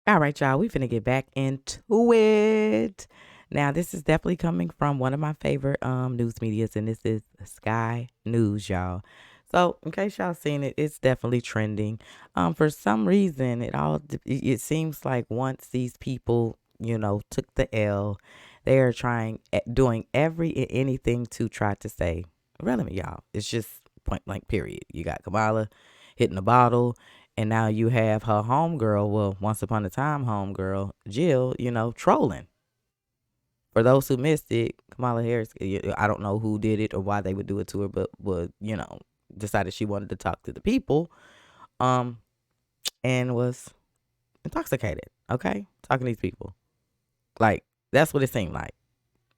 All right, y'all, we finna get back into it. Now, this is definitely coming from one of my favorite news medias, and this is Sky News, y'all. So, in case y'all seen it, it's definitely trending. For some reason, it seems like once these people, took the L, they are doing every and anything to try to say relevant, y'all. It's just point blank, period. You got Kamala hitting the bottle. And now you have her homegirl, well, once upon a time homegirl, Jill, trolling. For those who missed it, Kamala Harris, I don't know who did it or why they would do it to her, but decided she wanted to talk to the people, and was intoxicated, okay? Talking to these people. Like, that's what it seemed like.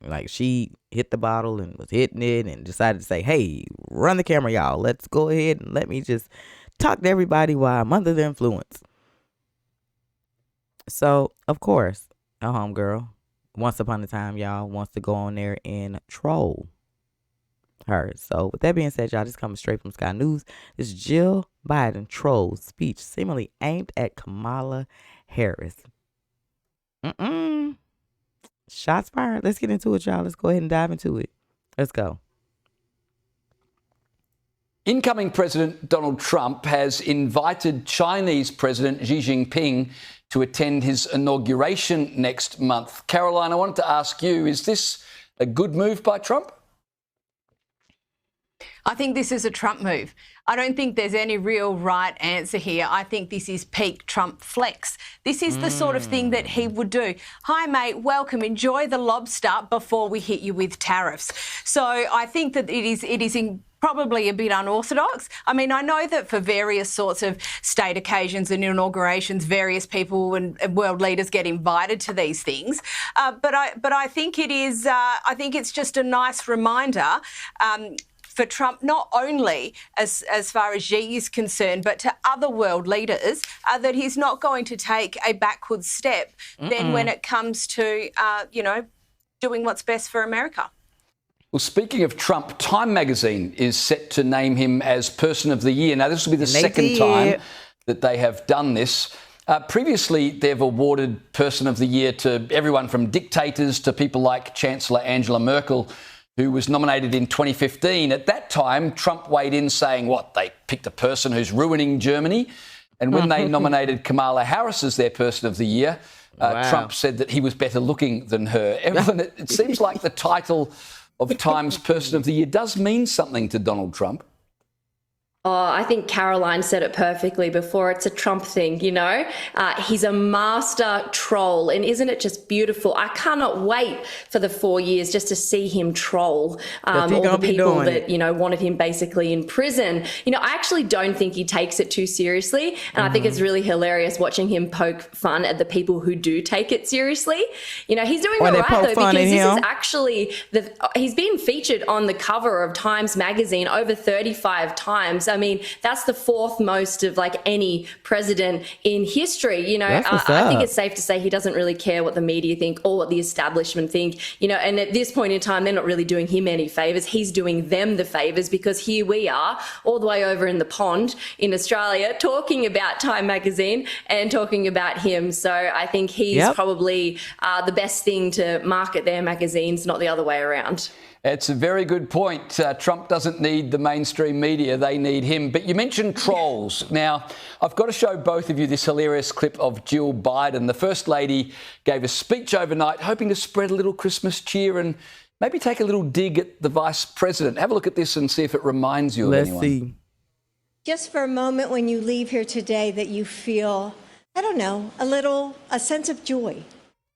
Like, she hit the bottle and was hitting it and decided to say, hey, run the camera, y'all. Let's go ahead and let me just talk to everybody while I'm under the influence. So, of course, a homegirl, once upon a time, y'all, wants to go on there and troll her. So, with that being said, y'all, just coming straight from Sky News, this Jill Biden troll speech seemingly aimed at Kamala Harris. Shots fired. Let's get into it, y'all. Let's go ahead and dive into it. Let's go. Incoming President Donald Trump has invited Chinese President Xi Jinping to attend his inauguration next month. Caroline, I wanted to ask you, is this a good move by Trump? I think this is a Trump move. I don't think there's any real right answer here. I think this is peak Trump flex. This is the sort of thing that he would do. Hi, mate, welcome. Enjoy the lobster before we hit you with tariffs. So I think that it is probably a bit unorthodox. I mean, I know that for various sorts of state occasions and inaugurations, various people and world leaders get invited to these things. But I think it is. I think it's just a nice reminder. For Trump, not only as far as Xi is concerned, but to other world leaders, that he's not going to take a backward step then when it comes to, doing what's best for America. Well, speaking of Trump, Time magazine is set to name him as Person of the Year. Now, this will be the second time that they have done this. Previously, they've awarded Person of the Year to everyone from dictators to people like Chancellor Angela Merkel, who was nominated in 2015. At that time, Trump weighed in saying, they picked a person who's ruining Germany. And when they nominated Kamala Harris as their Person of the Year, Trump said that he was better looking than her. Evelyn, it seems like the title of Time's Person of the Year does mean something to Donald Trump. Oh, I think Caroline said it perfectly before. It's a Trump thing, He's a master troll, and isn't it just beautiful? I cannot wait for the 4 years just to see him troll all the people that, wanted him basically in prison. I actually don't think he takes it too seriously, and I think it's really hilarious watching him poke fun at the people who do take it seriously. He's doing all right, though, because this is actually, he's been featured on the cover of Times magazine over 35 times. I mean, that's the fourth most of any president in history. I think it's safe to say he doesn't really care what the media think or what the establishment think, and at this point in time, they're not really doing him any favors. He's doing them the favors, because here we are all the way over in the pond in Australia talking about Time magazine and talking about him. So I think he's probably the best thing to market their magazines, not the other way around. It's a very good point. Trump doesn't need the mainstream media, they need him. But you mentioned trolls. Now, I've got to show both of you this hilarious clip of Jill Biden. The First Lady gave a speech overnight hoping to spread a little Christmas cheer and maybe take a little dig at the Vice President. Have a look at this and see if it reminds you of anyone. Let's see. Just for a moment when you leave here today that you feel, a sense of joy.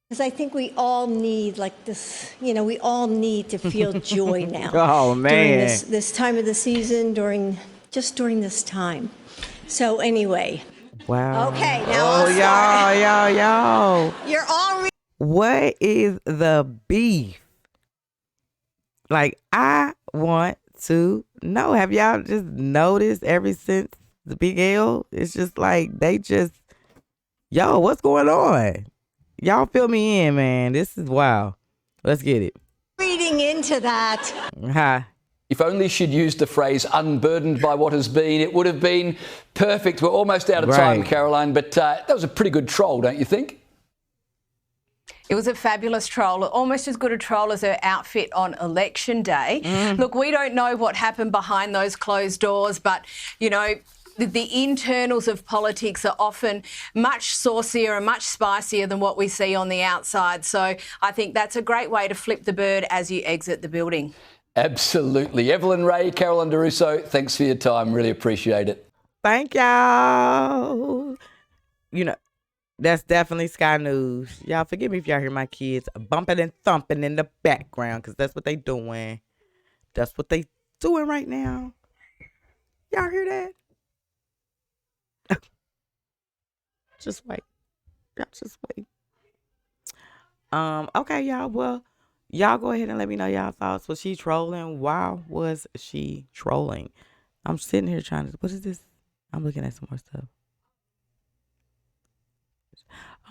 Because I think we all need we all need to feel joy now. Oh, man. During this time of the season, during this time. So anyway. Wow. Okay, now y'all. You're all... What is the beef? I want to know. Have y'all just noticed ever since the Big L? It's just what's going on? Y'all fill me in, man. This is wow. Let's get it. Reading into that. Hi. If only she'd used the phrase unburdened by what has been, it would have been perfect. We're almost out of time, Caroline, but that was a pretty good troll, don't you think? It was a fabulous troll, almost as good a troll as her outfit on election day. Look, we don't know what happened behind those closed doors, but, you know, the internals of politics are often much saucier and much spicier than what we see on the outside. So I think that's a great way to flip the bird as you exit the building. Absolutely. Evelyn Ray, Caroline DeRusso, thanks for your time. Really appreciate it. Thank y'all. You know, that's definitely Sky News. Y'all forgive me if y'all hear my kids bumping and thumping in the background, because that's what they doing. That's what they doing right now. Y'all hear that? Just wait. Y'all just wait. Okay, y'all. Well, y'all go ahead and let me know y'all thoughts. Was she trolling? Why was she trolling? I'm sitting here trying to, what is this? I'm looking at some more stuff.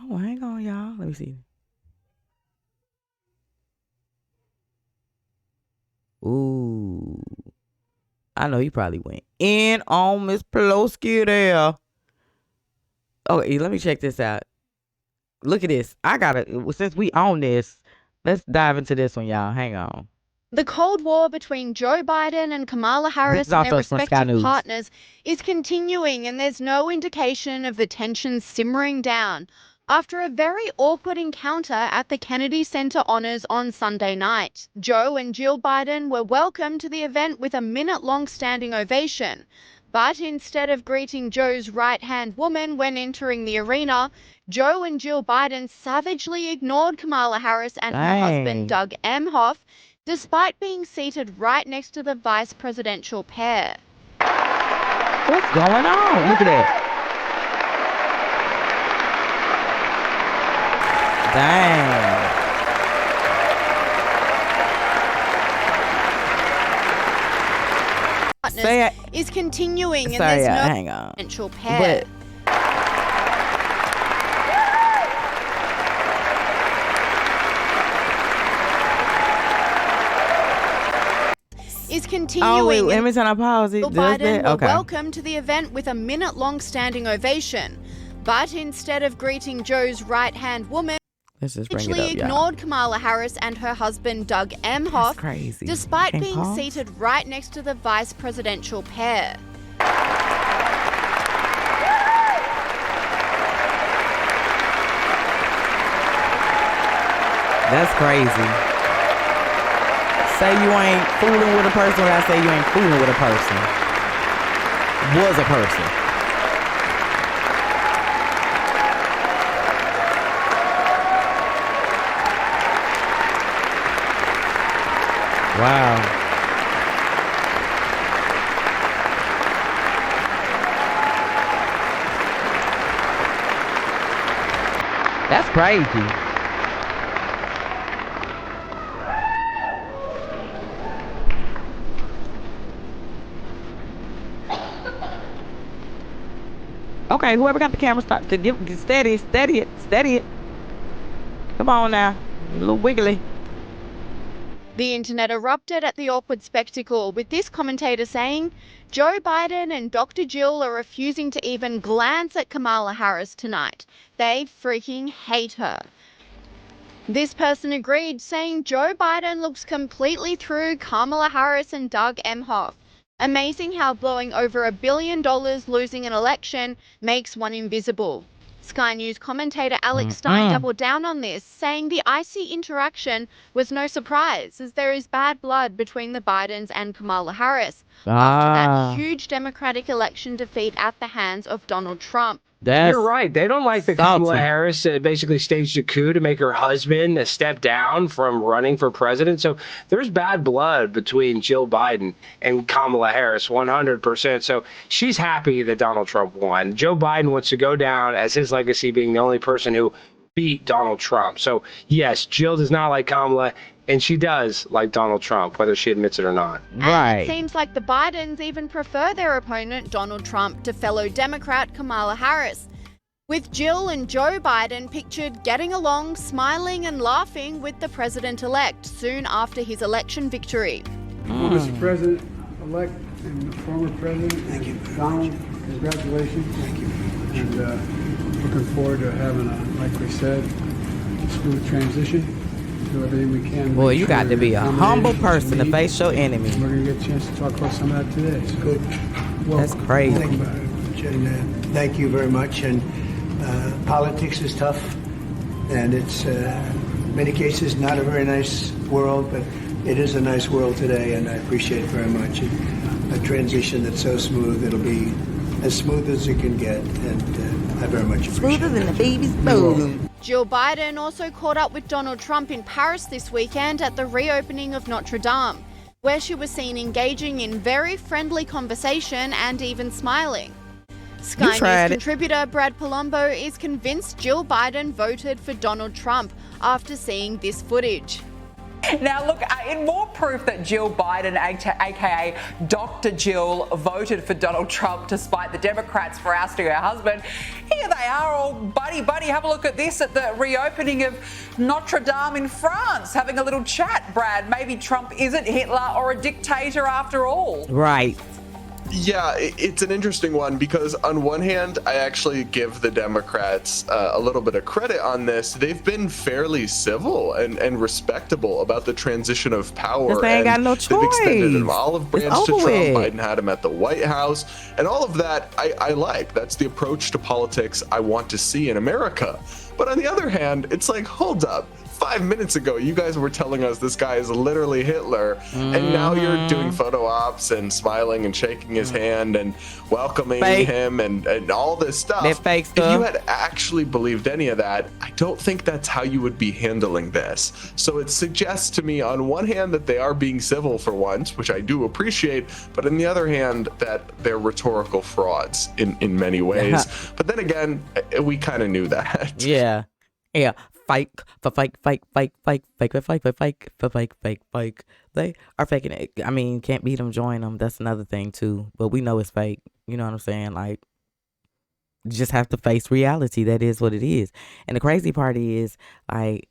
Oh, hang on, y'all. Let me see. Ooh. I know he probably went in on Miss Pelosi there. Okay, let me check this out. Look at this. I gotta, since we own this, let's dive into this one, y'all. Hang on. The Cold War between Joe Biden and Kamala Harris and their respective partners is continuing, and there's no indication of the tensions simmering down after a very awkward encounter at the Kennedy Center Honors on Sunday night. Joe and Jill Biden were welcomed to the event with a minute-long standing ovation. But instead of greeting Joe's right-hand woman when entering the arena, Joe and Jill Biden savagely ignored Kamala Harris and her husband, Doug Emhoff, despite being seated right next to the vice presidential pair. What's going on? Look at that. Dang. Is continuing, and there's no hang on. potential pair. Is continuing. Oh, wait, let me turn on pause. Joe Biden were welcomed to the event with a minute-long standing ovation, but instead of greeting Joe's right-hand woman, actually ignored Kamala Harris and her husband Doug Emhoff, despite being seated right next to the vice presidential pair. That's crazy. Say you ain't fooling with a person, when I say you ain't fooling with a person. Was a person. Wow. That's crazy. Okay, whoever got the camera, start to give, steady it. Come on now, a little wiggly. The internet erupted at the awkward spectacle, with this commentator saying, Joe Biden and Dr. Jill are refusing to even glance at Kamala Harris tonight. They freaking hate her. This person agreed, saying Joe Biden looks completely through Kamala Harris and Doug Emhoff. Amazing how blowing over $1 billion losing an election makes one invisible. Sky News commentator Alex Stein doubled down on this, saying the icy interaction was no surprise, as there is bad blood between the Bidens and Kamala Harris after that huge Democratic election defeat at the hands of Donald Trump. You're right. They don't like that Kamala Harris basically staged a coup to make her husband step down from running for president. So there's bad blood between Jill Biden and Kamala Harris, 100%. So she's happy that Donald Trump won. Joe Biden wants to go down as his legacy being the only person who beat Donald Trump. So yes, Jill does not like Kamala, and she does like Donald Trump, whether she admits it or not. Right. And it seems like the Bidens even prefer their opponent, Donald Trump, to fellow Democrat Kamala Harris, with Jill and Joe Biden pictured getting along, smiling and laughing with the president-elect soon after his election victory. Well, Mr. President-elect and former President, thank you. Donald, congratulations. Thank you. And looking forward to having like we said, smooth transition. Do everything we can. Boy, you got to be a humble person to face your enemy. We're going to get a chance to talk about some of that today. So Good. That's crazy. Thank you. And, thank you very much. And politics is tough, and it's in many cases not a very nice world, but it is a nice world today, and I appreciate it very much. And a transition that's so smooth, it'll be as smooth as it can get, and I very much appreciate it. Smoother than the baby's boom. Jill Biden also caught up with Donald Trump in Paris this weekend at the reopening of Notre Dame, where she was seen engaging in very friendly conversation and even smiling. Sky News contributor Brad Palumbo is convinced Jill Biden voted for Donald Trump after seeing this footage. Now, look, in more proof that Jill Biden, aka Dr. Jill, voted for Donald Trump despite the Democrats for ousting her husband, here they are all buddy-buddy. Have a look at this at the reopening of Notre Dame in France, having a little chat, Brad. Maybe Trump isn't Hitler or a dictator after all. Right. Yeah, it's an interesting one because on one hand, I actually give the Democrats a little bit of credit on this. They've been fairly civil and respectable about the transition of power. They ain't got no choice. They've extended an olive branch to Trump. With. Biden had him at the White House. And all of that, I like. That's the approach to politics I want to see in America. But on the other hand, it's like, hold up. 5 minutes ago, you guys were telling us this guy is literally Hitler, and now you're doing photo ops and smiling and shaking his hand and welcoming him and all this stuff. That fake stuff. If you had actually believed any of that, I don't think that's how you would be handling this. So it suggests to me, on one hand, that they are being civil for once, which I do appreciate, but on the other hand, that they're rhetorical frauds in many ways. But then again, we kind of knew that. Yeah. Fake. They are faking it. I mean, can't beat them, join them. That's another thing too. But we know it's fake. You know what I'm saying? Like, you just have to face reality. That is what it is. And the crazy part is, like,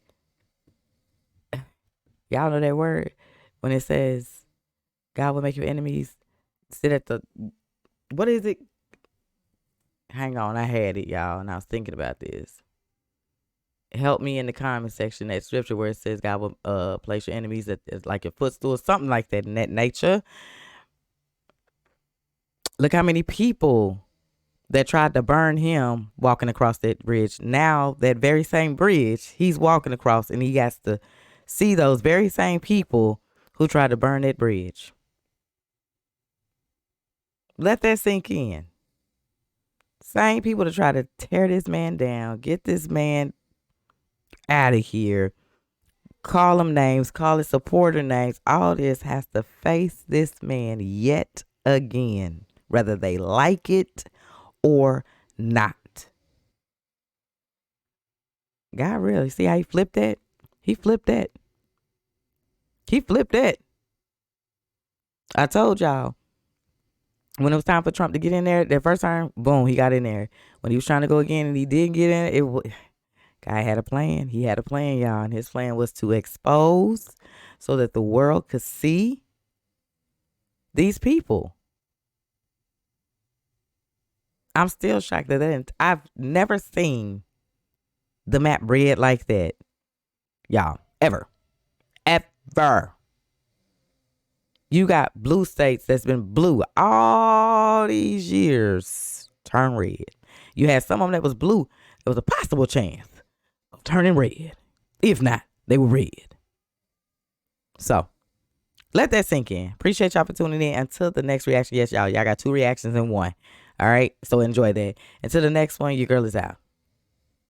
y'all know that word when it says, God will make your enemies sit at the, what is it? Hang on, I had it, y'all, and I was thinking about this. Help me in the comment section, that scripture where it says God will place your enemies at like your footstool, something like that in that nature. Look how many people that tried to burn him walking across that bridge. Now that very same bridge he's walking across, and he has to see those very same people who tried to burn that bridge. Let that sink in. Same people to try to tear this man down, get this man out of here, call him names, call his supporter names. All this has to face this man yet again, whether they like it or not. God, really, see how he flipped that? He flipped that. I told y'all, when it was time for Trump to get in there, that first time, boom, he got in there. When he was trying to go again and he didn't get in, Guy had a plan. He had a plan, y'all. And his plan was to expose so that the world could see these people. I'm still shocked that I've never seen the map red like that. Y'all, ever. You got blue states that's been blue all these years turn red. You had some of them that was blue. There was a possible chance of turning red. If not, they were red. So, let that sink in. Appreciate y'all for tuning in. Until the next reaction. Yes, y'all got 2 reactions in one. All right? So, enjoy that. Until the next one, your girl is out.